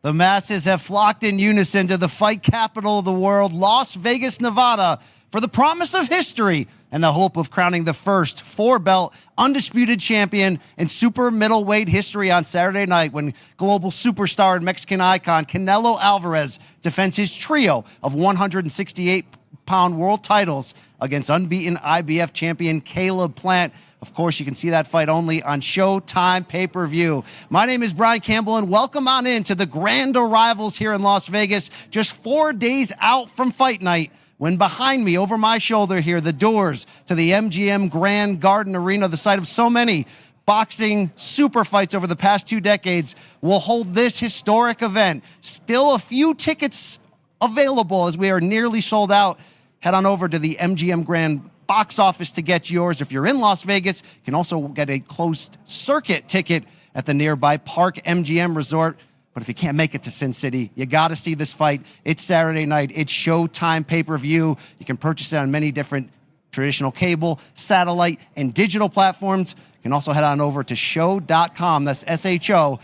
The masses have flocked in unison to the fight capital of the world, Las Vegas, Nevada, for the promise of history and the hope of crowning the first four-belt undisputed champion in super middleweight history on Saturday night when global superstar and Mexican icon Canelo Alvarez defends his trio of 168-pound world titles against unbeaten IBF champion Caleb Plant. Of course, you can see that fight only on SHOWTIME pay-per-view. My name is Brian Campbell, and welcome on in to the grand arrivals here in Las Vegas, just 4 days out from fight night, when behind me, over my shoulder here, the doors to the MGM Grand Garden Arena, the site of so many boxing super fights over the past 2 decades, will hold this historic event. Still a few tickets available as we are nearly sold out. Head on over to the MGM Grand box office to get yours. If you're in Las Vegas, you can also get a closed circuit ticket at the nearby Park MGM Resort. But if you can't make it to Sin City, you got to see this fight. It's Saturday night. It's SHOWTIME pay-per-view. You can purchase it on many different traditional cable, satellite, and digital platforms. You can also head on over to show.com. That's SHO/PPV.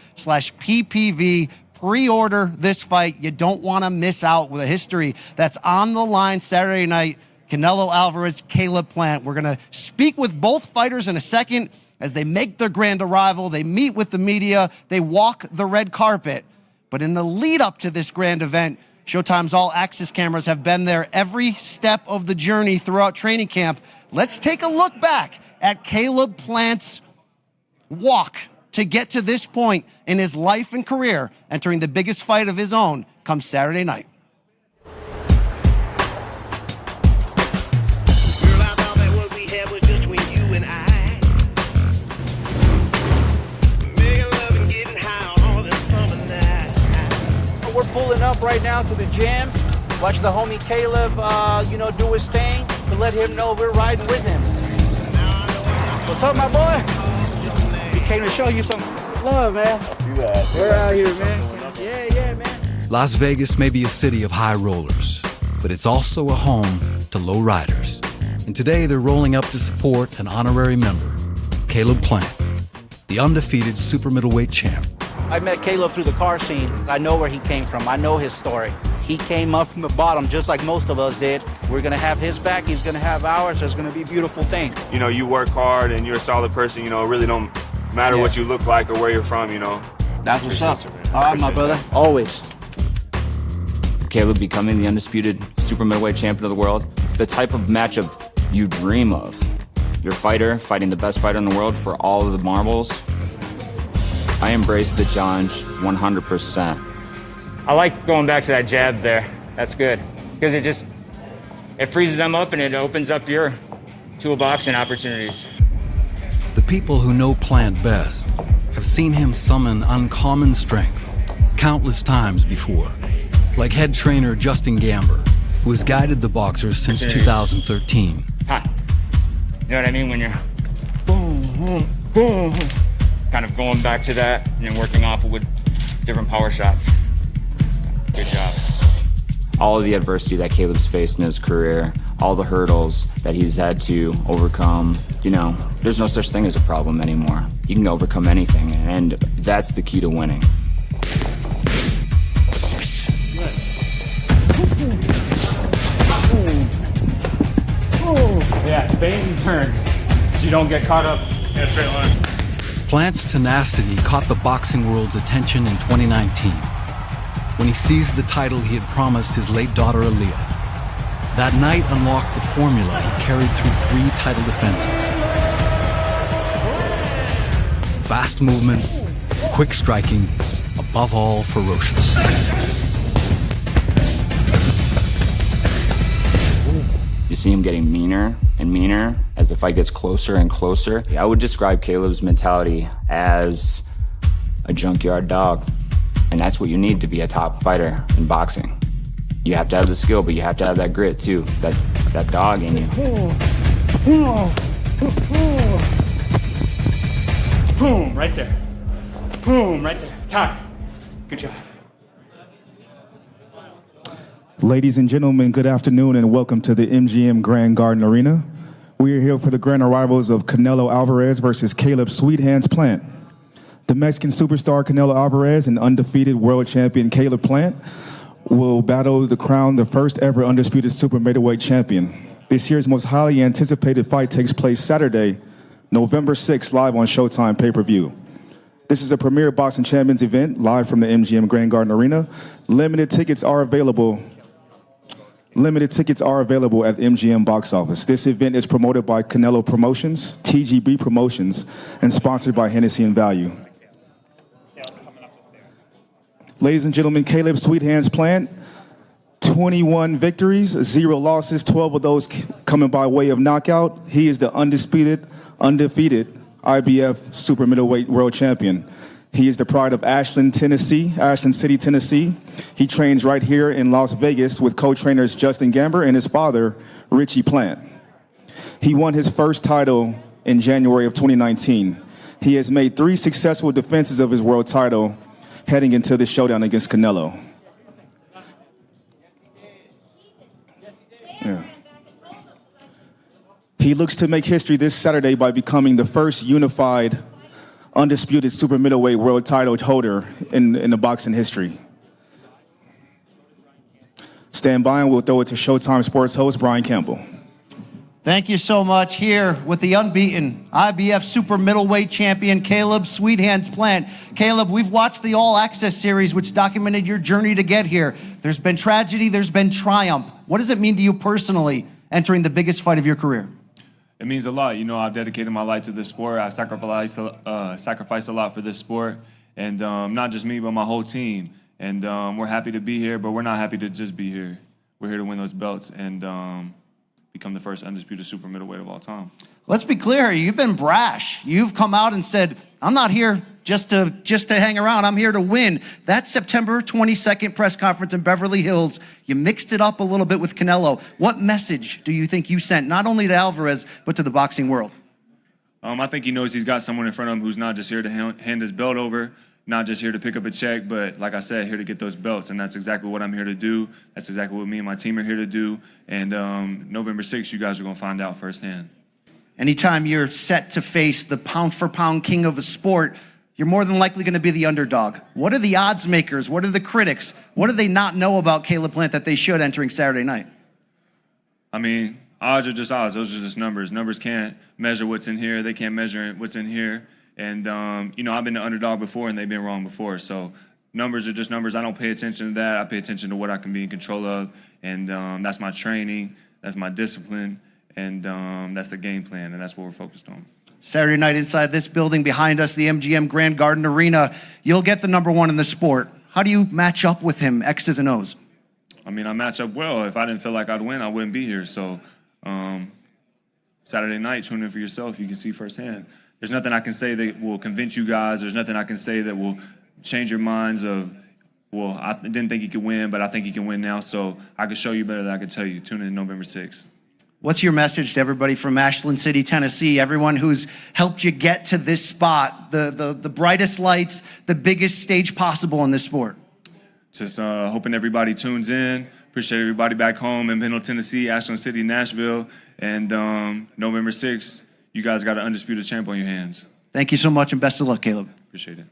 Pre-order this fight. You don't want to miss out with a history that's on the line Saturday night. Canelo Alvarez, Caleb Plant. We're going to speak with both fighters in a second as they make their grand arrival. They meet with the media. They walk the red carpet. But in the lead up to this grand event, SHOWTIME's all-access cameras have been there every step of the journey throughout training camp. Let's take a look back at Caleb Plant's walk to get to this point in his life and career, entering the biggest fight of his own come Saturday night. We're pulling up right now to the gym. Watch the homie Caleb, do his thing to let him know we're riding with him. What's up, my boy? We came to show you some love, man. I see that. We're out here, man. Yeah, man. Las Vegas may be a city of high rollers, but it's also a home to low riders. And today they're rolling up to support an honorary member, Caleb Plant, the undefeated super middleweight champ. I met Caleb through the car scene. I know where he came from. I know his story. He came up from the bottom just like most of us did. We're going to have his back. He's going to have ours. There's going to be beautiful things. You know, you work hard and you're a solid person. You know, it really don't matter what you look like or where you're from, you know. That's what's up. All right, my brother. Always. Caleb becoming the undisputed super middleweight champion of the world. It's the type of matchup you dream of. Your fighter fighting the best fighter in the world for all of the marbles. I embrace the challenge 100%. I like going back to that jab there. That's good. Because it freezes them up and it opens up your toolbox and opportunities. The people who know Plant best have seen him summon uncommon strength countless times before, like head trainer Justin Gamber, who has guided the boxers since 2013. Hi. You know what I mean? When you're boom, boom, boom, kind of going back to that and then working off with different power shots. Good job. All of the adversity that Caleb's faced in his career, all the hurdles that he's had to overcome, there's no such thing as a problem anymore. You can overcome anything, and that's the key to winning. Yeah, bait and turn, so you don't get caught up in a straight line. Plant's tenacity caught the boxing world's attention in 2019 when he seized the title he had promised his late daughter Aaliyah. That night unlocked the formula he carried through 3 title defenses. Fast movement, quick striking, above all ferocious. You see him getting meaner and meaner as the fight gets closer and closer. I would describe Caleb's mentality as a junkyard dog. And that's what you need to be a top fighter in boxing. You have to have the skill, but you have to have that grit too, that dog in you. Boom, right there. Boom, right there. Time. Good job. Ladies and gentlemen, good afternoon and welcome to the MGM Grand Garden Arena. We are here for the grand arrivals of Canelo Alvarez versus Caleb Sweet Hands Plant. The Mexican superstar Canelo Alvarez and undefeated world champion Caleb Plant will battle to crown the first ever undisputed super middleweight champion. This year's most highly anticipated fight takes place Saturday, November 6th, live on Showtime pay-per-view. This is a premier boxing champions event live from the MGM Grand Garden Arena. Limited tickets are available at the MGM box office. This event is promoted by Canelo Promotions, TGB Promotions, and sponsored by Hennessy and Value. Ladies and gentlemen, Caleb Sweet Hands Plant, 21 victories, 0 losses, 12 of those coming by way of knockout. He is the undefeated IBF super middleweight world champion. He is the pride of Ashland City, Tennessee. He trains right here in Las Vegas with co-trainers Justin Gamber and his father, Richie Plant. He won his first title in January of 2019. He has made 3 successful defenses of his world title heading into the showdown against Canelo. Yeah. He looks to make history this Saturday by becoming the first unified undisputed super middleweight world title holder in the boxing history. Stand by and we'll throw it to Showtime Sports host Brian Campbell. Thank you so much. Here with the unbeaten IBF super middleweight champion, Caleb Sweet Hands Plant. Caleb, we've watched the All Access series, which documented your journey to get here. There's been tragedy, there's been triumph. What does it mean to you personally, entering the biggest fight of your career? It means a lot. You know, I've dedicated my life to this sport. I've sacrificed a lot for this sport, and not just me, but my whole team. And we're happy to be here, but we're not happy to just be here. We're here to win those belts and become the first undisputed super middleweight of all time. Let's be clear, you've been brash. You've come out and said, I'm not here just to hang around. I'm here to win. That September 22nd press conference in Beverly Hills, you mixed it up a little bit with Canelo. What message do you think you sent, not only to Alvarez, but to the boxing world? I think he knows he's got someone in front of him who's not just here to hand his belt over, not just here to pick up a check, but like I said, here to get those belts. And that's exactly what I'm here to do. That's exactly what me and my team are here to do. And November 6th, you guys are going to find out firsthand. Anytime you're set to face the pound-for-pound king of a sport, you're more than likely going to be the underdog. What are the odds makers? What are the critics? What do they not know about Caleb Plant that they should entering Saturday night? I mean, odds are just odds. Those are just numbers. Numbers can't measure what's in here. They can't measure what's in here. And, you know, I've been the underdog before, and they've been wrong before. So numbers are just numbers. I don't pay attention to that. I pay attention to what I can be in control of. And that's my training. That's my discipline. And that's the game plan. And that's what we're focused on. Saturday night inside this building behind us, the MGM Grand Garden Arena, you'll get the #1 in the sport. How do you match up with him, X's and O's? I mean, I match up well. If I didn't feel like I'd win, I wouldn't be here. So Saturday night, tune in for yourself. You can see firsthand. There's nothing I can say that will convince you guys. There's nothing I can say that will change your minds of, well, I didn't think he could win, but I think he can win now. So I can show you better than I can tell you. Tune in November 6th. What's your message to everybody from Ashland City, Tennessee, everyone who's helped you get to this spot, the brightest lights, the biggest stage possible in this sport? Just hoping everybody tunes in. Appreciate everybody back home in Middle Tennessee, Ashland City, Nashville. And November 6th, you guys got an undisputed champ on your hands. Thank you so much, and best of luck, Caleb. Appreciate it.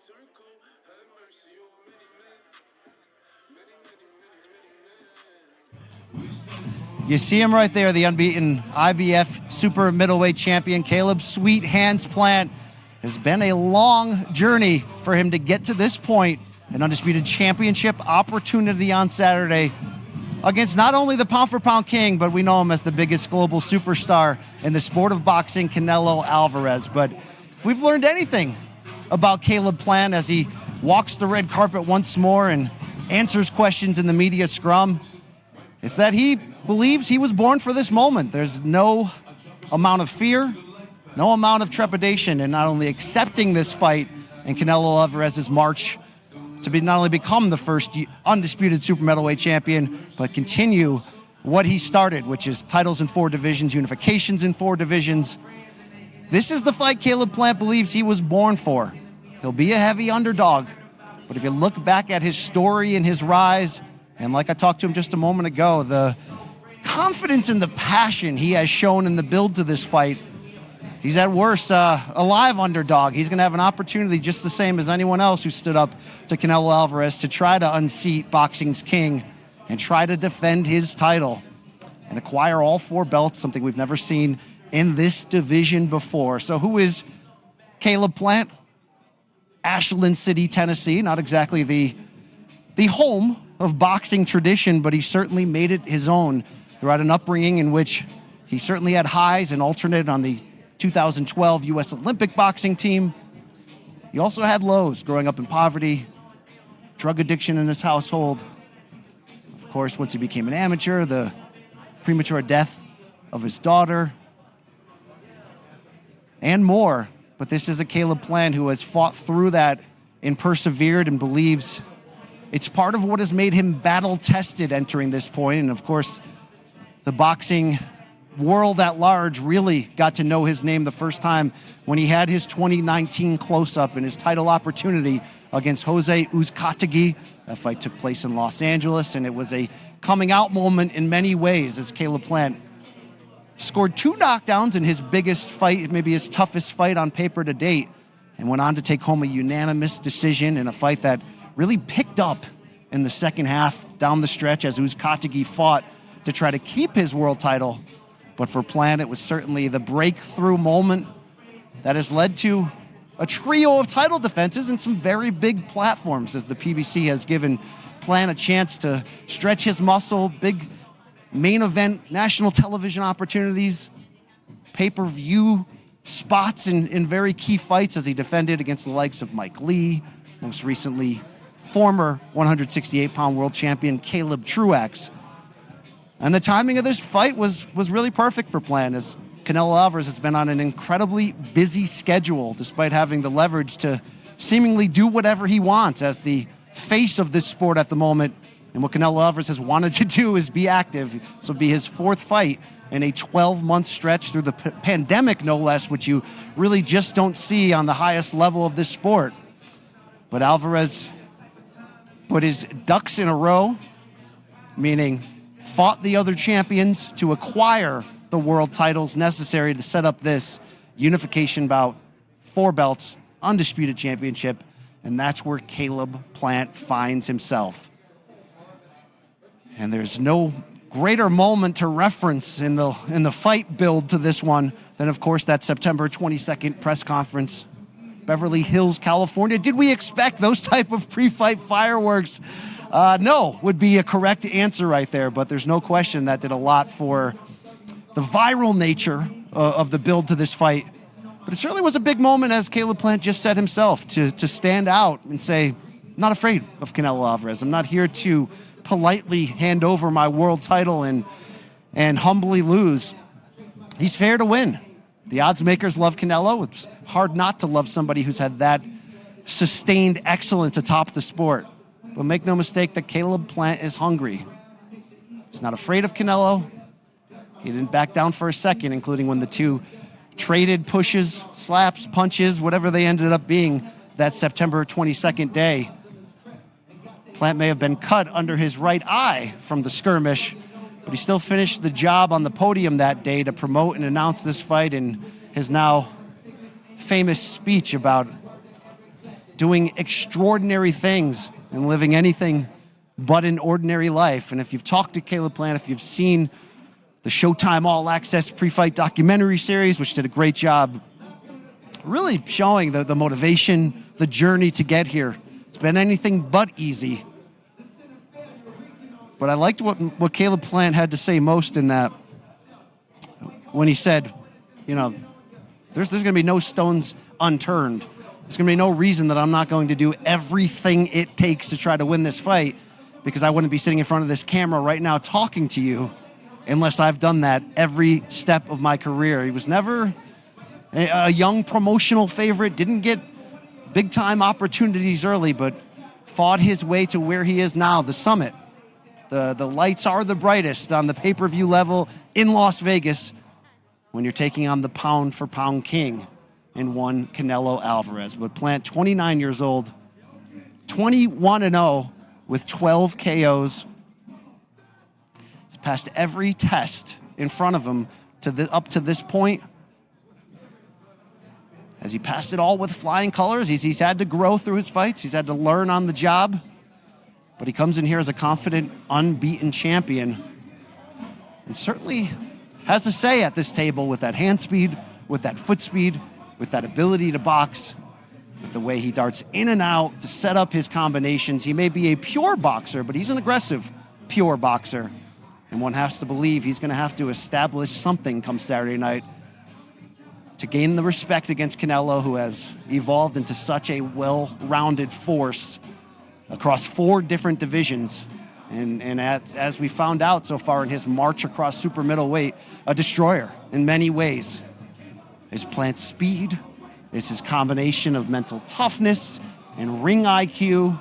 Turn cold, have mercy You see him right there, the unbeaten IBF super middleweight champion, Caleb Sweet Hands Plant. Has been a long journey for him to get to this point, an undisputed championship opportunity on Saturday against not only the pound-for-pound king, but we know him as the biggest global superstar in the sport of boxing, Canelo Alvarez. But if we've learned anything about Caleb Plant as he walks the red carpet once more and answers questions in the media scrum, it's that he believes he was born for this moment. There's no amount of fear, no amount of trepidation in not only accepting this fight and Canelo Alvarez's march to be not only become the first undisputed super middleweight champion, but continue what he started, which is titles in 4 divisions, unifications in 4 divisions. This is the fight Caleb Plant believes he was born for. He'll be a heavy underdog, but if you look back at his story and his rise, and like I talked to him just a moment ago, the confidence and the passion he has shown in the build to this fight, he's at worst a live underdog. He's going to have an opportunity just the same as anyone else who stood up to Canelo Alvarez to try to unseat boxing's king and try to defend his title and acquire all 4 belts, something we've never seen in this division before. So who is Caleb Plant? Ashland City, Tennessee, not exactly the home of boxing tradition, but he certainly made it his own throughout an upbringing in which he certainly had highs and alternated on the 2012 U.S. Olympic boxing team. He also had lows, growing up in poverty, drug addiction in his household. Of course, once he became an amateur, the premature death of his daughter, and more. But this is a Caleb Plant who has fought through that and persevered and believes it's part of what has made him battle-tested entering this point. And of course, the boxing world at large really got to know his name the first time when he had his 2019 close-up in his title opportunity against Jose Uzcategui. That fight took place in Los Angeles, and it was a coming-out moment in many ways as Caleb Plant scored 2 knockdowns in his biggest fight, maybe his toughest fight on paper to date, and went on to take home a unanimous decision in a fight that really picked up in the second half down the stretch as Uzcategui fought to try to keep his world title. But for Plant, it was certainly the breakthrough moment that has led to a trio of title defenses and some very big platforms as the PBC has given Plant a chance to stretch his muscle, big main event, national television opportunities, pay-per-view spots in very key fights as he defended against the likes of Mike Lee, most recently former 168-pound world champion Caleb Truax. And the timing of this fight was really perfect for Plant, as Canelo Alvarez has been on an incredibly busy schedule despite having the leverage to seemingly do whatever he wants as the face of this sport at the moment. And what Canelo Alvarez has wanted to do is be active. This will be his 4th fight in a 12-month stretch through the pandemic, no less, which you really just don't see on the highest level of this sport. But Alvarez put his ducks in a row, meaning fought the other champions to acquire the world titles necessary to set up this unification bout, 4 belts, undisputed championship, and that's where Caleb Plant finds himself. And there's no greater moment to reference in the fight build to this one than, of course, that September 22nd press conference, Beverly Hills, California. Did we expect those type of pre-fight fireworks? No, would be a correct answer right there, but there's no question that did a lot for the viral nature of the build to this fight. But it certainly was a big moment, as Caleb Plant just said himself, to stand out and say, I'm not afraid of Canelo Alvarez. I'm not here to politely hand over my world title and humbly lose. He's fair to win. The odds makers love Canelo. It's hard not to love somebody who's had that sustained excellence atop the sport. But make no mistake that Caleb Plant is hungry. He's not afraid of Canelo. He didn't back down for a second, including when the two traded pushes, slaps, punches, whatever they ended up being that September 22nd day. Plant may have been cut under his right eye from the skirmish, but he still finished the job on the podium that day to promote and announce this fight in his now famous speech about doing extraordinary things and living anything but an ordinary life. And if you've talked to Caleb Plant, if you've seen the Showtime All Access pre-fight documentary series, which did a great job really showing the motivation, the journey to get here. It's been anything but easy. But I liked what Caleb Plant had to say most in that, when he said, you know, there's going to be no stones unturned. There's going to be no reason that I'm not going to do everything it takes to try to win this fight, because I wouldn't be sitting in front of this camera right now talking to you unless I've done that every step of my career. He was never a young promotional favorite, didn't get big-time opportunities early, but fought his way to where he is now, the summit. The lights are the brightest on the pay-per-view level in Las Vegas when you're taking on the pound-for-pound king in one Canelo Alvarez. But Plant, 29 years old, 21-0 with 12 KOs. He's passed every test in front of him up to this point. As he passed it all with flying colors, he's had to grow through his fights. He's had to learn on the job. But he comes in here as a confident, unbeaten champion, and certainly has a say at this table with that hand speed, with that foot speed, with that ability to box, with the way he darts in and out to set up his combinations. He may be a pure boxer, but he's an aggressive, pure boxer. And one has to believe he's going to have to establish something come Saturday night to gain the respect against Canelo, who has evolved into such a well-rounded force across 4 different divisions. And as we found out so far in his march across super middleweight, a destroyer in many ways. His Plant speed, it's his combination of mental toughness and ring IQ.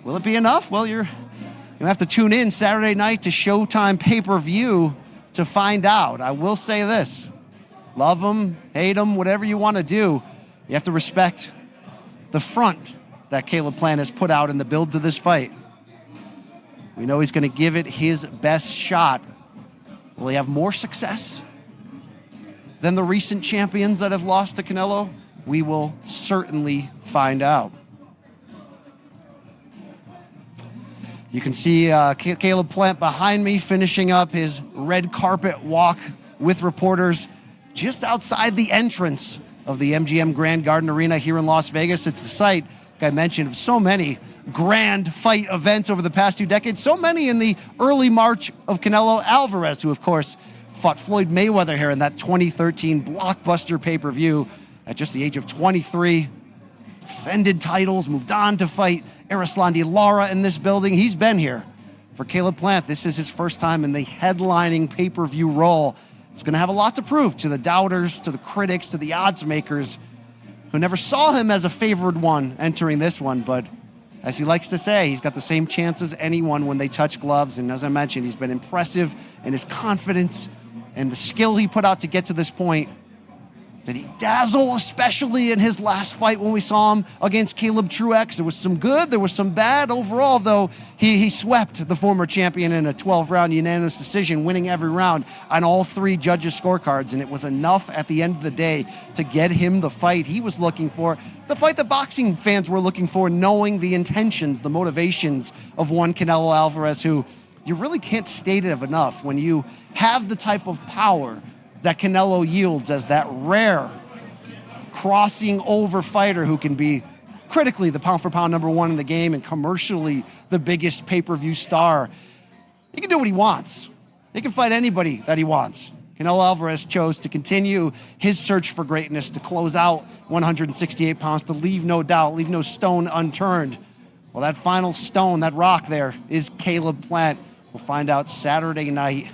Will it be enough? Well, you're going to have to tune in Saturday night to Showtime pay-per-view to find out. I will say this. Love him, hate him, whatever you want to do, you have to respect the front that Caleb Plant has put out in the build to this fight. We know he's going to give it his best shot. Will he have more success than the recent champions that have lost to Canelo? We will certainly find out. You can see Caleb Plant behind me finishing up his red carpet walk with reporters just outside the entrance of the MGM Grand Garden Arena here in Las Vegas. It's the site, like I mentioned, of so many grand fight events over the past 2 decades, so many in the early march of Canelo Alvarez, who, of course, fought Floyd Mayweather here in that 2013 blockbuster pay-per-view at just the age of 23. Defended titles, moved on to fight Erislandy Lara in this building. He's been here. For Caleb Plant, this is his first time in the headlining pay-per-view role. It's going to have a lot to prove to the doubters, to the critics, to the odds makers who never saw him as a favored one entering this one. But as he likes to say, he's got the same chance as anyone when they touch gloves. And as I mentioned, he's been impressive in his confidence and the skill he put out to get to this point. Did he dazzle, especially in his last fight when we saw him against Caleb Truex? There was some good, there was some bad. Overall, though, he swept the former champion in a 12-round unanimous decision, winning every round on all 3 judges' scorecards. And it was enough at the end of the day to get him the fight he was looking for, the fight that boxing fans were looking for, knowing the intentions, the motivations of one Canelo Alvarez, who you really can't state it enough. When you have the type of power that Canelo yields as that rare crossing over fighter who can be critically the pound-for-pound #1 in the game and commercially the biggest pay-per-view star, he can do what he wants. He can fight anybody that he wants. Canelo Alvarez chose to continue his search for greatness, to close out 168 pounds, to leave no doubt, leave no stone unturned. Well, that final stone, that rock there, is Caleb Plant. We'll find out Saturday night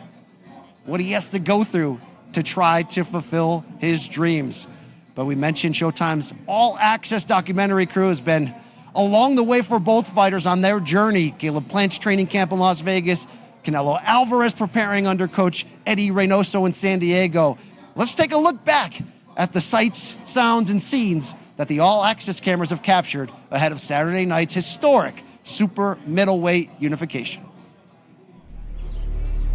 what he has to go through to try to fulfill his dreams. But we mentioned Showtime's All Access documentary crew has been along the way for both fighters on their journey. Caleb Plant's training camp in Las Vegas, Canelo Alvarez preparing under coach Eddie Reynoso in San Diego. Let's take a look back at the sights, sounds, and scenes that the All Access cameras have captured ahead of Saturday night's historic super middleweight unification.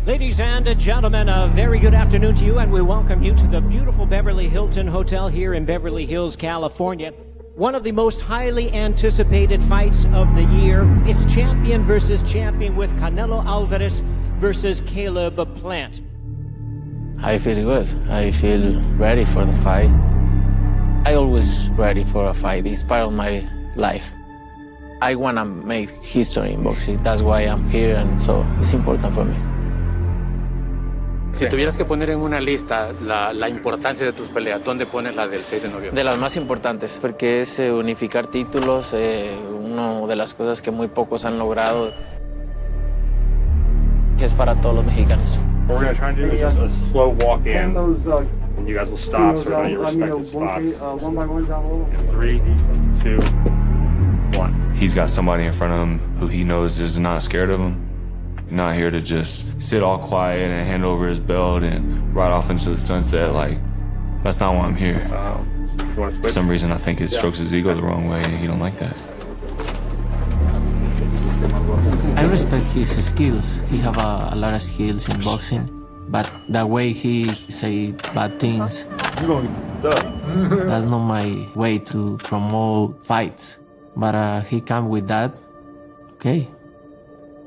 Ladies and gentlemen, a very good afternoon to you, and we welcome you to the beautiful Beverly Hilton Hotel here in Beverly Hills, California. One of the most highly anticipated fights of the year. It's champion versus champion with Canelo Alvarez versus Caleb Plant. I feel good. I feel ready for the fight. I always ready for a fight. It's part of my life. I want to make history in boxing. That's why I'm here, and so it's important for me. Si tuvieras que poner en una lista la importancia de tus peleas, ¿dónde pones la del 6 de noviembre? De las más importantes, porque es unificar títulos, una de las cosas que muy pocos han logrado, que es para todos los mexicanos. What we're going to try and do is just a slow walk in, and you guys will stop sort of on your respective spots. In 3, 2, 1. He's got somebody in front of him who he knows is not scared of him. Not here to just sit all quiet and hand over his belt and ride off into the sunset. Like, that's not why I'm here. For some reason, I think it strokes his ego the wrong way, and he don't like that. I respect his skills. He have a lot of skills in boxing, but the way he say bad things, that's not my way to promote fights. But he come with that. Okay,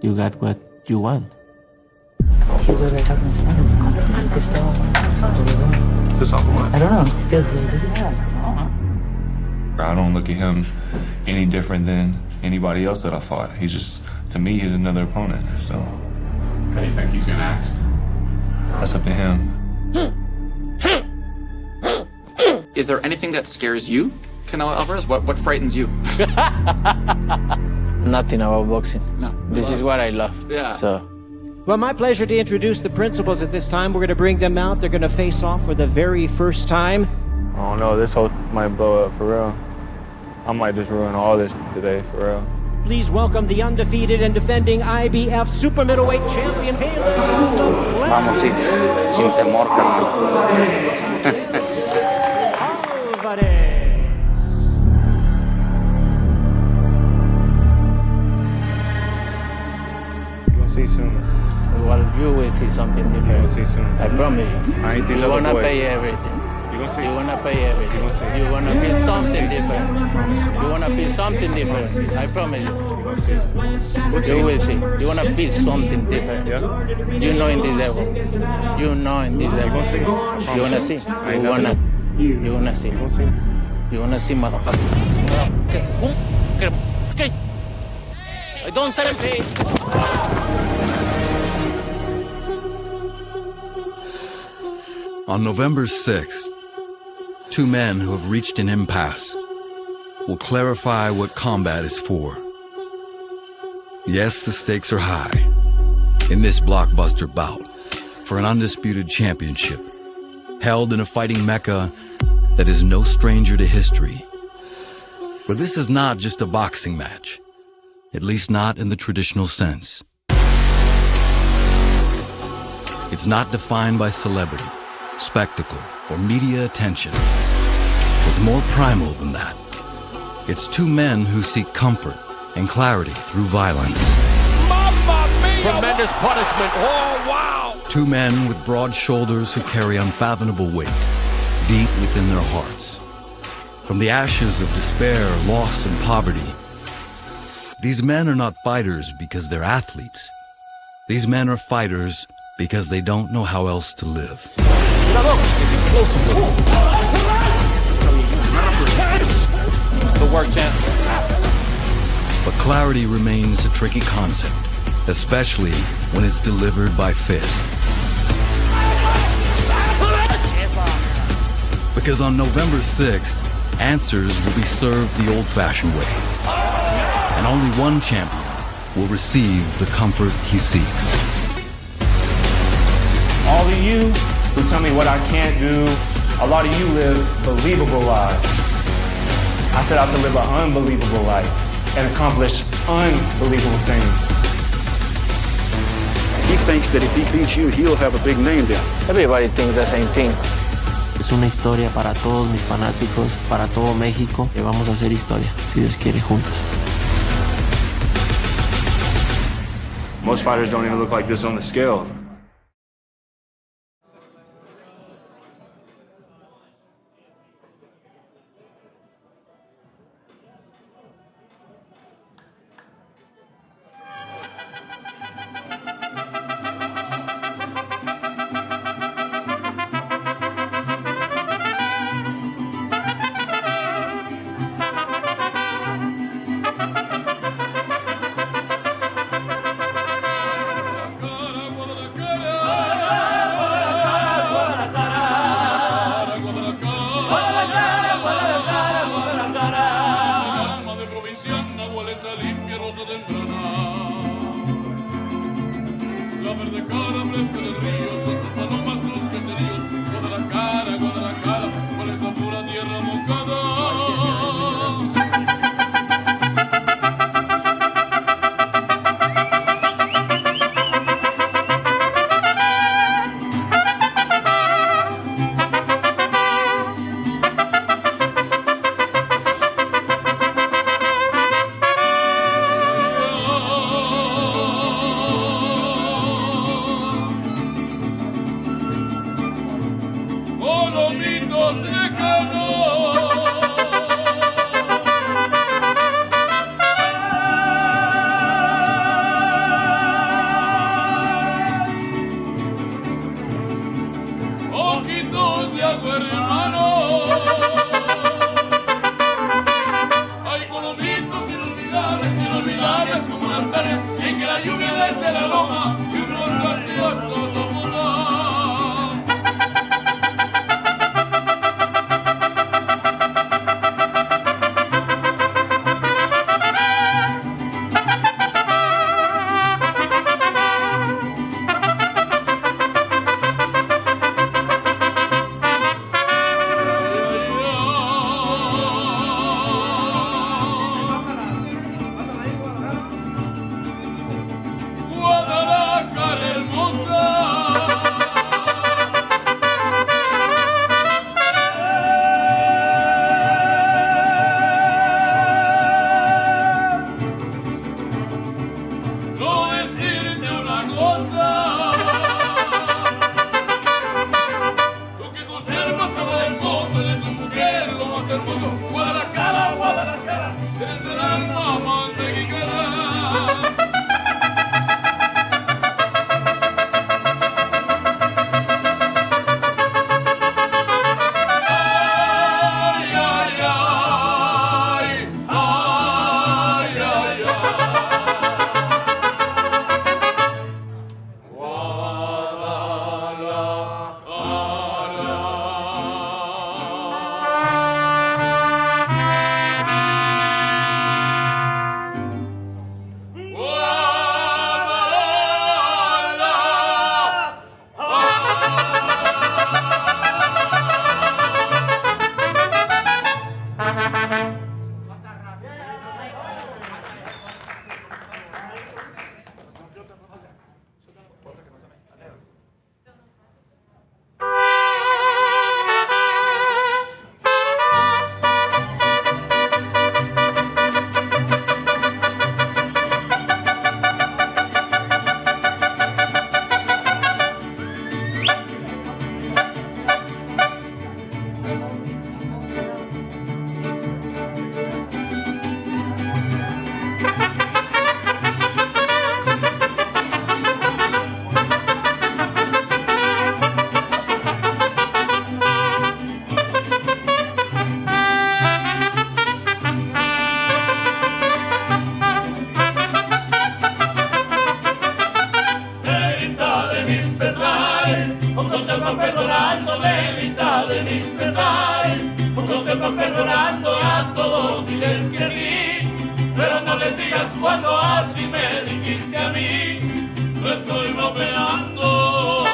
you got what you want. I don't know. I don't look at him any different than anybody else that I fought. He's just, to me, he's another opponent. So, how do you think he's gonna act? That's up to him. Is there anything that scares you, Canelo Alvarez? What frightens you? Nothing about boxing. No. This is what I love. Yeah. So. Well, my pleasure to introduce the principals at this time. We're going to bring them out. They're going to face off for the very first time. I don't know, this whole might blow up for real. I might just ruin all this today for real. Please welcome the undefeated and defending IBF super middleweight champion, Caleb Plant. Vamos, sí, sin temor, carnal. Alvarez. See soon. Well, you will see something different. You'll see soon. I promise you. I ain't these You're other gonna boys. pay everything. You gonna see? You're gonna pay everything. You gonna see? You're gonna feel something different. You're gonna feel something different. I promise you. You will see. You're gonna feel something different. Yeah? You know in this level. You know in this level. You gonna see? You're gonna see. You're gonna see. You gonna see? You're gonna see, motherfucker. Okay. I don't tell him. On November 6th, two men who have reached an impasse will clarify what combat is for. Yes, the stakes are high in this blockbuster bout for an undisputed championship held in a fighting mecca that is no stranger to history. But this is not just a boxing match, at least not in the traditional sense. It's not defined by celebrity, spectacle, or media attention. It's more primal than that. It's two men who seek comfort and clarity through violence. Tremendous punishment. Oh, wow. Two men with broad shoulders who carry unfathomable weight deep within their hearts. From the ashes of despair, loss, and poverty, these men are not fighters because they're athletes. These men are fighters because they don't know how else to live. The work, champ. But clarity remains a tricky concept, especially when it's delivered by fist. Because on November 6th, answers will be served the old-fashioned way. And only one champion will receive the comfort he seeks. All of you who tell me what I can't do, a lot of you live believable lives. I set out to live an unbelievable life and accomplish unbelievable things. He thinks that if he beats you, he'll have a big name then. Everybody thinks the same thing. Es una historia para todos mis fanáticos, para todo México, que vamos a hacer historia, si Dios quiere, juntos. Most fighters don't even look like this on the scale. verde cara fresca del río, son tus palomas, tus caseríos, Guadalajara, Guadalajara, por esa pura tierra mojada. Palomitos lejanos. Ojitos de agua, hermano. Hay colomitos inolvidables como las tardes en que la lluvia desde la loma y un rosacito a todo volar. Guadalajara hermosa. No decirte una cosa, tú que conservas algo del gozo de tu mujer, lo más hermoso. Guadalajara, Guadalajara, eres el alma más mexicana. Perdonando a todos, diles que sí, pero no les digas cuando así me dijiste a mí, no estoy operando.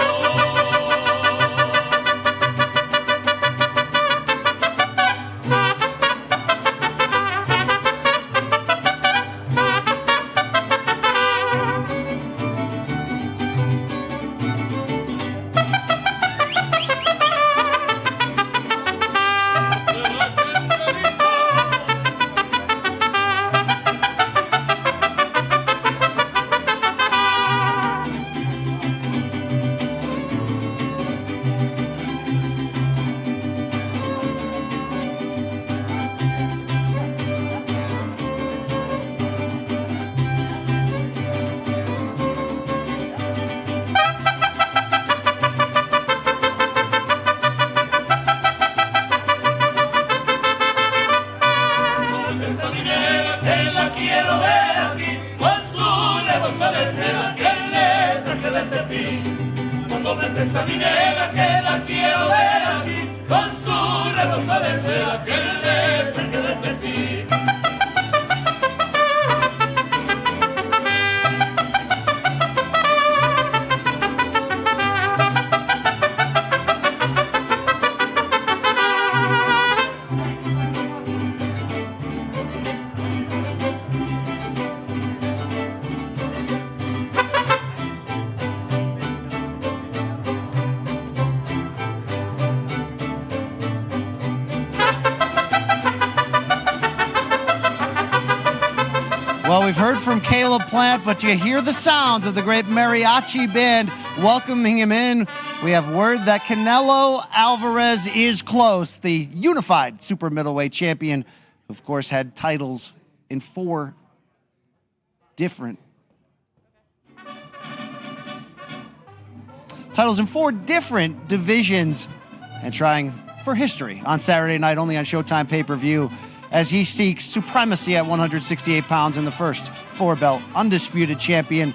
Esa minera que la quiero ver aquí, con su rebozo de seda, que leche que de ti. we've heard from Caleb Plant, but you hear the sounds of the great mariachi band welcoming him in. We have word that Canelo Alvarez is close. The unified super middleweight champion, who of course had titles in four different divisions, and trying for history on Saturday night only on Showtime pay-per-view, as he seeks supremacy at 168 pounds and the first four-belt undisputed champion.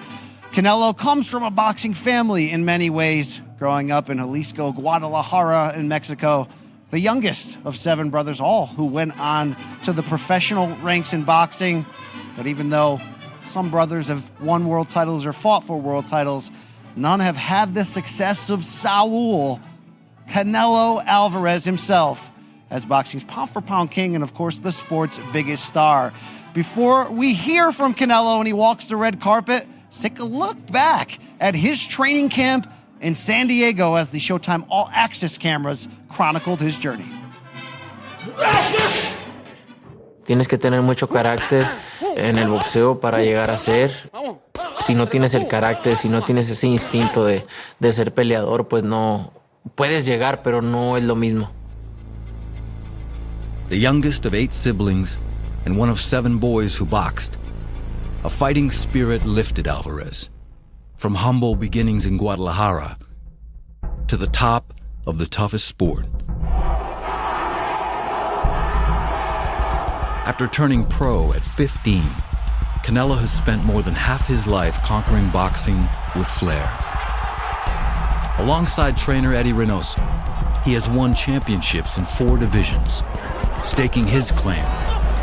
Canelo comes from a boxing family in many ways, growing up in Jalisco, Guadalajara in Mexico, the youngest of 7 brothers, all who went on to the professional ranks in boxing. But even though some brothers have won world titles or fought for world titles, none have had the success of Saul Canelo Alvarez himself, as boxing's pound-for-pound king and, of course, the sport's biggest star. Before we hear from Canelo and he walks the red carpet, let's take a look back at his training camp in San Diego as the Showtime All Access cameras chronicled his journey. Tienes que tener mucho carácter en el boxeo para llegar a ser. Si no tienes el carácter, si no tienes ese instinto de ser peleador, pues no puedes llegar, pero no es lo mismo. The youngest of 8 siblings and one of 7 boys who boxed, a fighting spirit lifted Alvarez from humble beginnings in Guadalajara to the top of the toughest sport. After turning pro at 15, Canelo has spent more than half his life conquering boxing with flair. Alongside trainer Eddie Reynoso, he has won championships in 4 divisions, staking his claim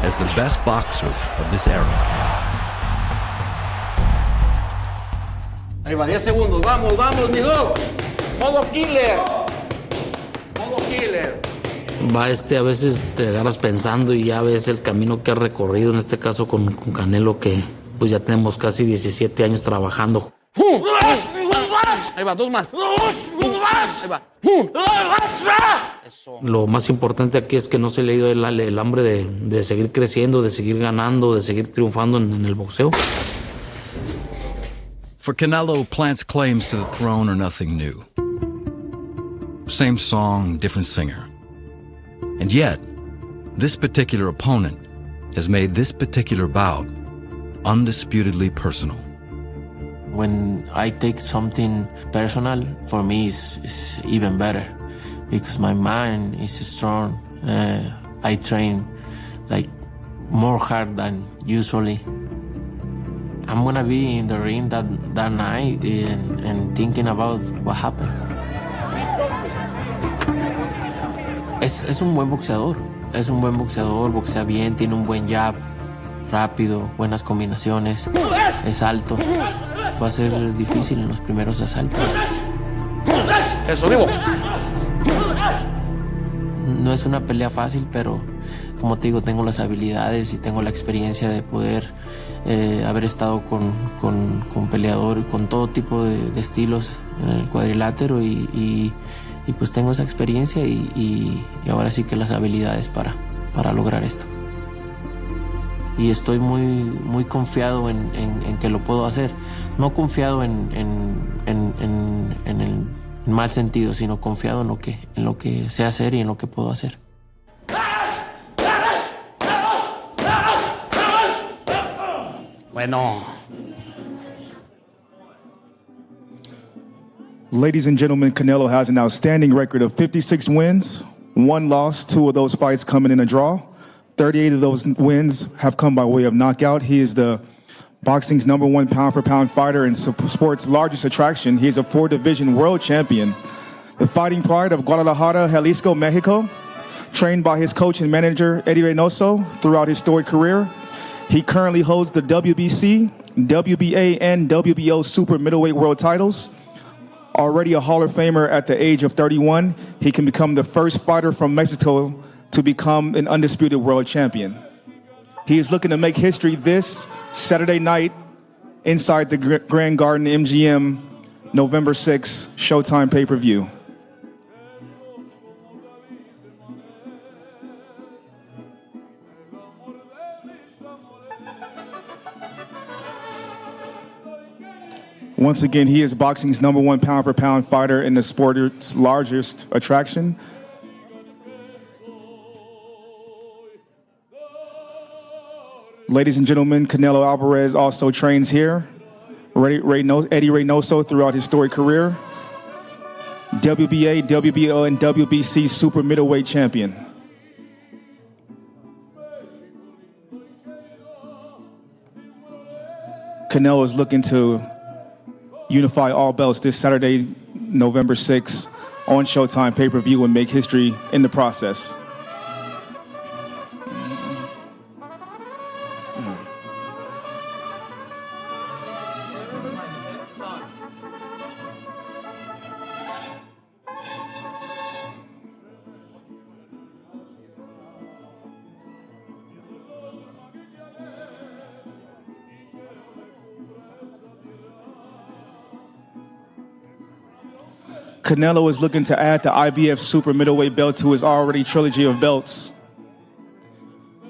as the best boxer of this era. Ahí va, 10 segundos. Vamos, vamos, mi dog. Modo killer. Modo killer. Va, a veces te agarras pensando y ya ves el camino que has recorrido, en este caso con Canelo, que pues ya tenemos casi 17 años trabajando. Ahí va, 2 más. Ahí va. Lo más importante aquí es que no se le ha ido el hambre de seguir creciendo, de seguir ganando, de seguir triunfando en el boxeo. For Canelo, Plant's claims to the throne are nothing new. Same song, different singer. And yet, this particular opponent has made this particular bout undisputedly personal. When I take something personal, for me it's even better, because my mind is strong. I train like more hard than usually. I'm gonna be in the ring that night and thinking about what happened. Es un buen boxeador, boxea bien, tiene un buen jab, rápido, buenas combinaciones, es alto. Va a ser difícil en los primeros asaltos. Eso, vivo. No es una pelea fácil, pero como te digo, tengo las habilidades y tengo la experiencia de poder haber estado con peleador, con todo tipo de estilos en el cuadrilátero y pues tengo esa experiencia y ahora sí que las habilidades para lograr esto. Y estoy muy confiado en que lo puedo hacer. No confiado en el mal sentido, sino confiado en lo que sé hacer y en lo que puedo hacer. Bueno. Ladies and gentlemen, Canelo has an outstanding record of 56 wins, 1 loss, 2 of those fights coming in a draw. 38 of those wins have come by way of knockout. He is the boxing's #1 pound-for-pound fighter and sport's largest attraction. He is a 4-division world champion. The fighting pride of Guadalajara, Jalisco, Mexico. Trained by his coach and manager, Eddie Reynoso, throughout his storied career. He currently holds the WBC, WBA, and WBO super middleweight world titles. Already a Hall of Famer at the age of 31, he can become the first fighter from Mexico to become an undisputed world champion. He is looking to make history this Saturday night inside the Grand Garden MGM, November 6th, Showtime pay-per-view. Once again, he is boxing's #1 pound-for-pound fighter and the sport's largest attraction. Ladies and gentlemen, Canelo Alvarez also trains here. Eddie Reynoso throughout his storied career. WBA, WBO, and WBC super middleweight champion. Canelo is looking to unify all belts this Saturday, November 6th, on Showtime pay-per-view and make history in the process. Canelo is looking to add the IBF super middleweight belt to his already trilogy of belts,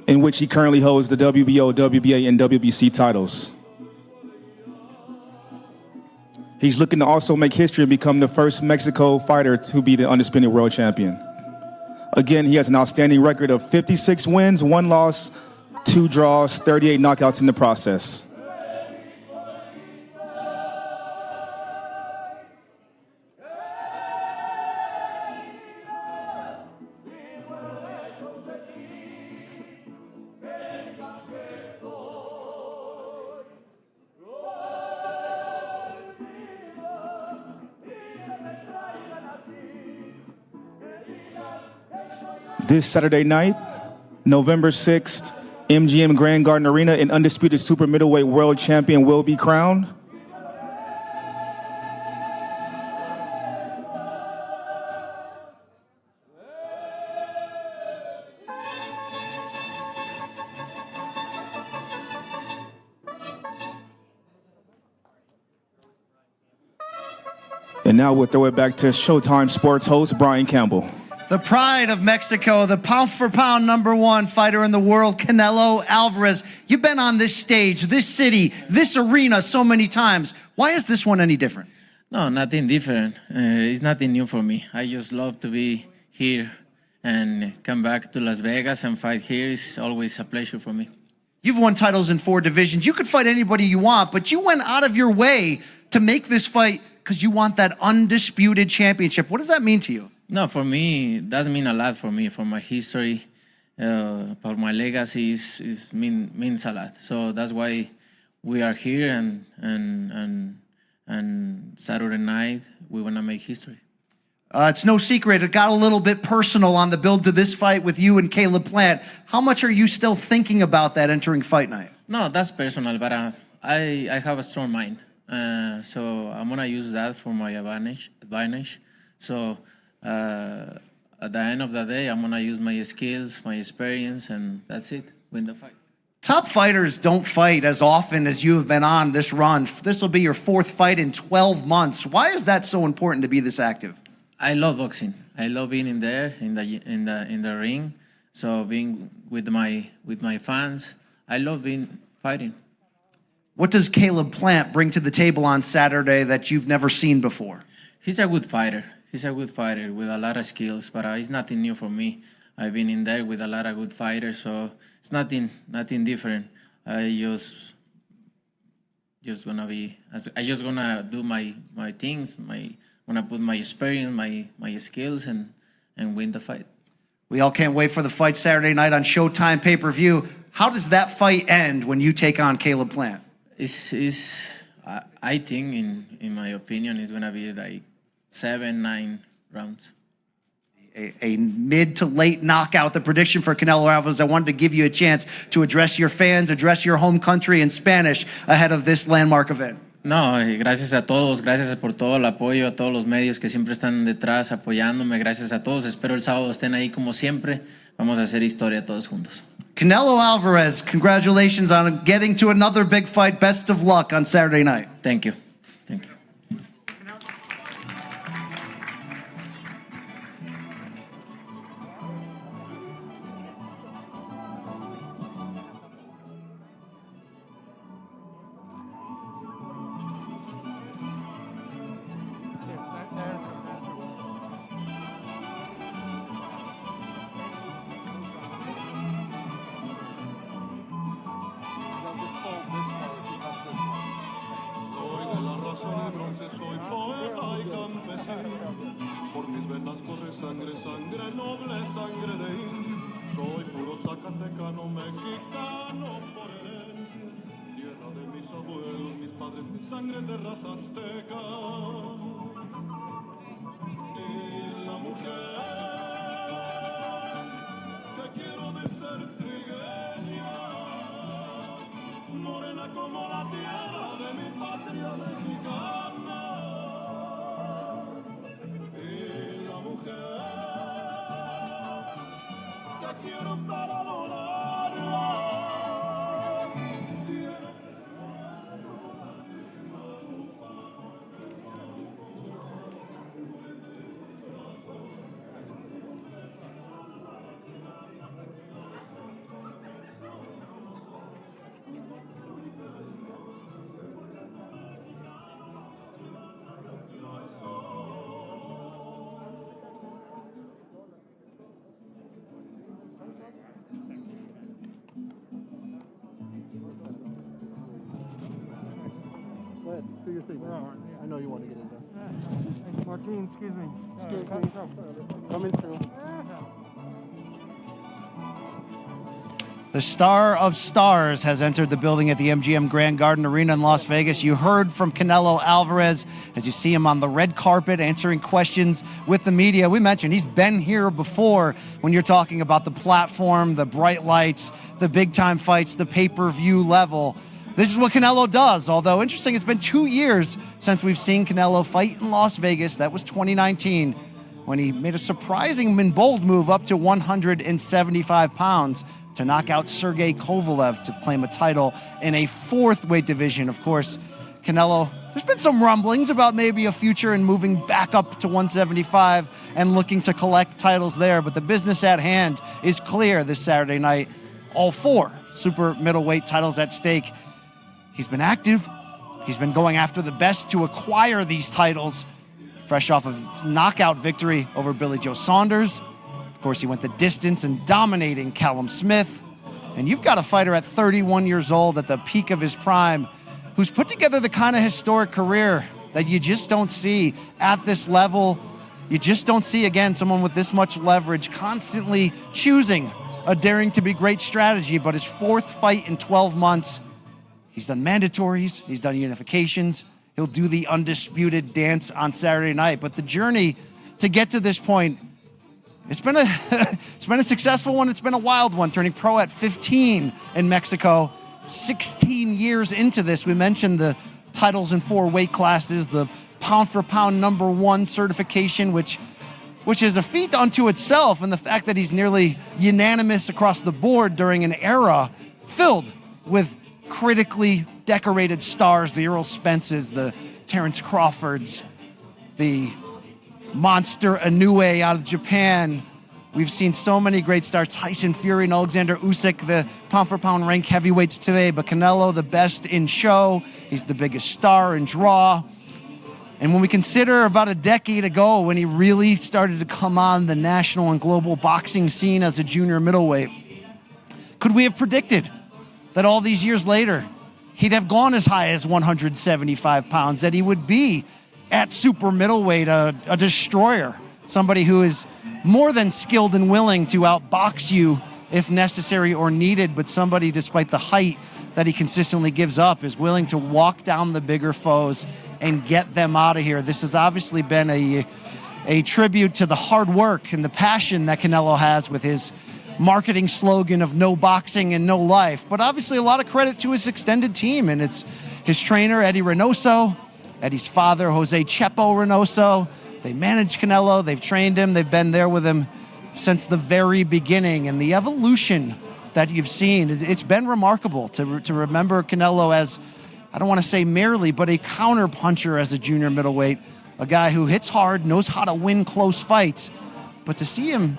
in which he currently holds the WBO, WBA, and WBC titles. He's looking to also make history and become the first Mexico fighter to be the undisputed world champion. Again, he has an outstanding record of 56 wins, 1 loss, 2 draws, 38 knockouts in the process. This Saturday night, November 6th, MGM Grand Garden Arena, an undisputed super middleweight world champion will be crowned. And now we'll throw it back to Showtime Sports host Brian Campbell. The pride of Mexico, the pound-for-pound #1 fighter in the world, Canelo Alvarez. You've been on this stage, this city, this arena so many times. Why is this one any different? No, nothing different. It's nothing new for me. I just love to be here and come back to Las Vegas and fight here. It's always a pleasure for me. You've won titles in 4 divisions. You could fight anybody you want, but you went out of your way to make this fight because you want that undisputed championship. What does that mean to you? No, for me, it doesn't mean a lot for me. For my history, for my legacy, means a lot. So that's why we are here, and Saturday night, we want to make history. It's no secret, it got a little bit personal on the build to this fight with you and Caleb Plant. How much are you still thinking about that entering fight night? No, that's personal, but I have a strong mind. So I'm going to use that for my advantage. So at the end of the day, I'm going to use my skills, my experience, and that's it. Win the fight. Top fighters don't fight as often as you have been on this run. This will be your 4th fight in 12 months. Why is that so important to be this active? I love boxing. I love being in there, in the ring. So being with my fans, I love fighting. What does Caleb Plant bring to the table on Saturday that you've never seen before? He's a good fighter. He's a good fighter with a lot of skills, but it's nothing new for me. I've been in there with a lot of good fighters, so it's nothing different. I just gonna do my things. Wanna put my experience, my skills, and win the fight. We all can't wait for the fight Saturday night on Showtime pay-per-view. How does that fight end when you take on Caleb Plant? I think, in my opinion, it's gonna be like 7-9 rounds. A mid to late knockout, the prediction for Canelo Alvarez. I wanted to give you a chance to address your fans, address your home country in Spanish ahead of this landmark event. No, gracias a todos, gracias por todo el apoyo, a todos los medios que siempre están detrás apoyándome, gracias a todos. Espero el sábado estén ahí como siempre. Vamos a hacer historia todos juntos. Canelo Alvarez, congratulations on getting to another big fight. Best of luck on Saturday night. Thank you. Thank you. de raza azteca. Y la mujer que quiero de ser trigueña, morena como la tierra de mi patria mexicana. Y la mujer que quiero para adorarla. Go ahead, do your thing. I know you want to get in there. Martin, excuse me. Excuse me. Coming through. The star of stars has entered the building at the MGM Grand Garden Arena in Las Vegas. You heard from Canelo Alvarez as you see him on the red carpet answering questions with the media. We mentioned he's been here before when you're talking about the platform, the bright lights, the big-time fights, the pay-per-view level. This is what Canelo does, although interesting, it's been 2 years since we've seen Canelo fight in Las Vegas. That was 2019 when he made a surprising and bold move up to 175 pounds to knock out Sergey Kovalev to claim a title in a 4th weight division. Of course, Canelo, there's been some rumblings about maybe a future in moving back up to 175 and looking to collect titles there, but the business at hand is clear this Saturday night. All 4 super middleweight titles at stake. He's been active. He's been going after the best to acquire these titles, fresh off of knockout victory over Billy Joe Saunders. Of course, he went the distance in dominating Callum Smith. And you've got a fighter at 31 years old at the peak of his prime who's put together the kind of historic career that you just don't see at this level. You just don't see, again, someone with this much leverage constantly choosing a daring to be great strategy, but his 4th fight in 12 months. He's done mandatories, he's done unifications, he'll do the undisputed dance on Saturday night. But the journey to get to this point, it's been a successful one, it's been a wild one, turning pro at 15 in Mexico. 16 years into this, we mentioned the titles in 4 weight classes, the pound-for-pound #1 certification, which is a feat unto itself, and the fact that he's nearly unanimous across the board during an era filled with critically decorated stars, the Errol Spences, the Terrence Crawfords, the Monster Inoue out of Japan. We've seen so many great stars, Tyson Fury and Alexander Usyk, the pound-for-pound rank heavyweights today, but Canelo, the best in show. He's the biggest star in draw. And when we consider about a decade ago when he really started to come on the national and global boxing scene as a junior middleweight, could we have predicted that all these years later, he'd have gone as high as 175 pounds, that he would be at super middleweight, a destroyer, somebody who is more than skilled and willing to outbox you if necessary or needed, but somebody, despite the height that he consistently gives up, is willing to walk down the bigger foes and get them out of here. This has obviously been a tribute to the hard work and the passion that Canelo has with his marketing slogan of no boxing and no life, but obviously a lot of credit to his extended team, and it's his trainer, Eddie Reynoso, Eddie's father, Jose Chepo Reynoso. They manage Canelo, they've trained him, they've been there with him since the very beginning, and the evolution that you've seen, it's been remarkable to remember Canelo as, I don't want to say merely, but a counter puncher as a junior middleweight, a guy who hits hard, knows how to win close fights, but to see him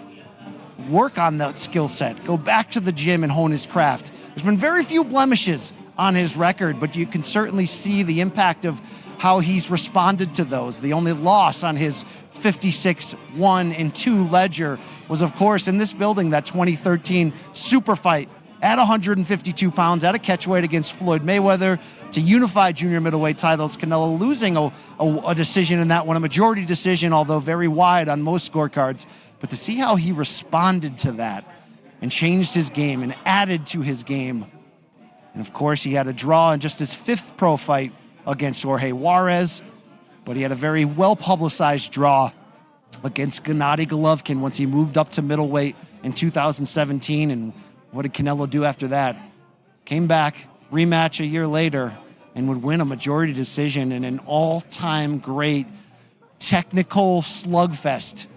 work on that skill set, go back to the gym and hone his craft. There's been very few blemishes on his record, but you can certainly see the impact of how he's responded to those. The only loss on his 56-1-2 ledger was, of course, in this building, that 2013 super fight at 152 pounds at a catchweight against Floyd Mayweather to unify junior middleweight titles. Canelo losing a decision in that one, a majority decision, although very wide on most scorecards. But to see how he responded to that and changed his game and added to his game. And of course, he had a draw in just his 5th pro fight against Jorge Juarez, but he had a very well-publicized draw against Gennady Golovkin once he moved up to middleweight in 2017. And what did Canelo do after that? Came back, rematch a year later, and would win a majority decision in an all-time great technical slugfest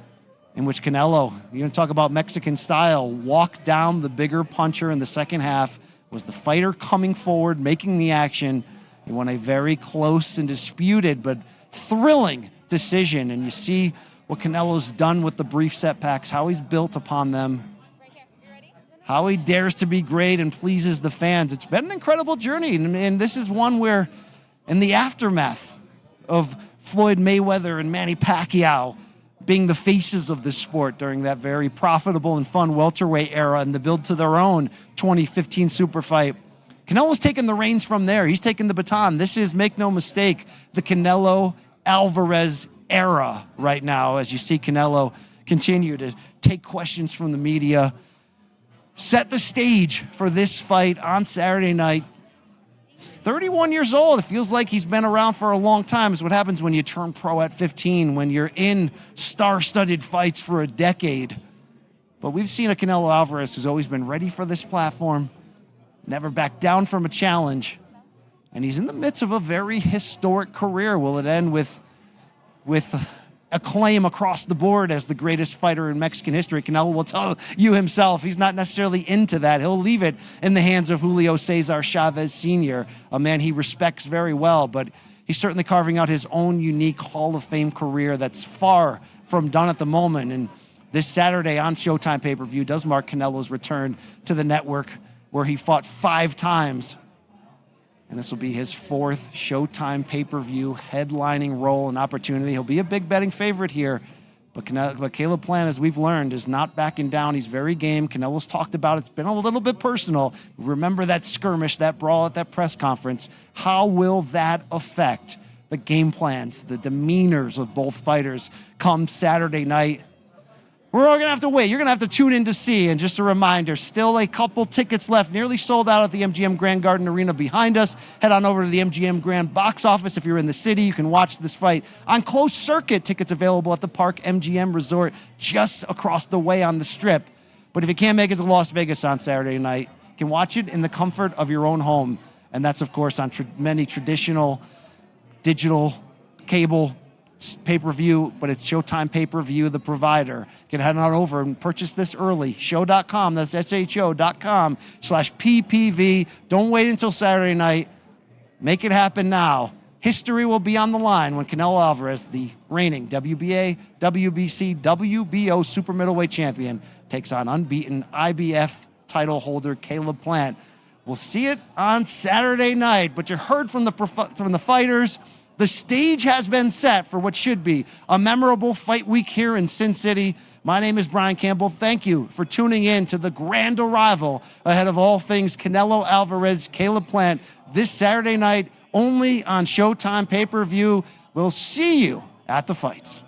in which Canelo, you're going to talk about Mexican style, walked down the bigger puncher in the second half, was the fighter coming forward, making the action. He won a very close and disputed but thrilling decision. And you see what Canelo's done with the brief setbacks, how he's built upon them, how he dares to be great and pleases the fans. It's been an incredible journey, and this is one where, in the aftermath of Floyd Mayweather and Manny Pacquiao being the faces of this sport during that very profitable and fun welterweight era and the build to their own 2015 super fight, Canelo's taken the reins from there. He's taken the baton. This is, make no mistake, the Canelo Alvarez era right now, as you see Canelo continue to take questions from the media, set the stage for this fight on Saturday night. He's 31 years old. It feels like he's been around for a long time. It's what happens when you turn pro at 15, when you're in star-studded fights for a decade. But we've seen a Canelo Alvarez who's always been ready for this platform, never backed down from a challenge, and he's in the midst of a very historic career. Will it end with acclaim across the board as the greatest fighter in Mexican history? Canelo will tell you himself he's not necessarily into that. He'll leave it in the hands of Julio Cesar Chavez Sr., a man he respects very well, but he's certainly carving out his own unique Hall of Fame career that's far from done at the moment. And this Saturday on Showtime pay-per-view does mark Canelo's return to the network, where he fought 5 times. And this will be his 4th Showtime pay-per-view headlining role and opportunity. He'll be a big betting favorite here. But Caleb Plant, as we've learned, is not backing down. He's very game. Canelo's talked about it's been a little bit personal. Remember that skirmish, that brawl at that press conference. How will that affect the game plans, the demeanors of both fighters come Saturday night? We're all going to have to wait. You're going to have to tune in to see. And just a reminder, still a couple tickets left, nearly sold out at the MGM Grand Garden Arena behind us. Head on over to the MGM Grand box office. If you're in the city, you can watch this fight on closed circuit. Tickets available at the Park MGM Resort just across the way on the Strip. But if you can't make it to Las Vegas on Saturday night, you can watch it in the comfort of your own home. And that's, of course, on many traditional digital cable pay-per-view, but it's Showtime pay-per-view, the provider. You can head on over and purchase this early. Show.com, that's SHO.com/PPV. Don't wait until Saturday night. Make it happen now. History will be on the line when Canelo Alvarez, the reigning WBA, WBC, WBO super middleweight champion, takes on unbeaten IBF title holder Caleb Plant. We'll see it on Saturday night, but you heard from the fighters. The stage has been set for what should be a memorable fight week here in Sin City. My name is Brian Campbell. Thank you for tuning in to the grand arrival ahead of all things Canelo Alvarez, Caleb Plant, this Saturday night only on Showtime pay-per-view. We'll see you at the fights.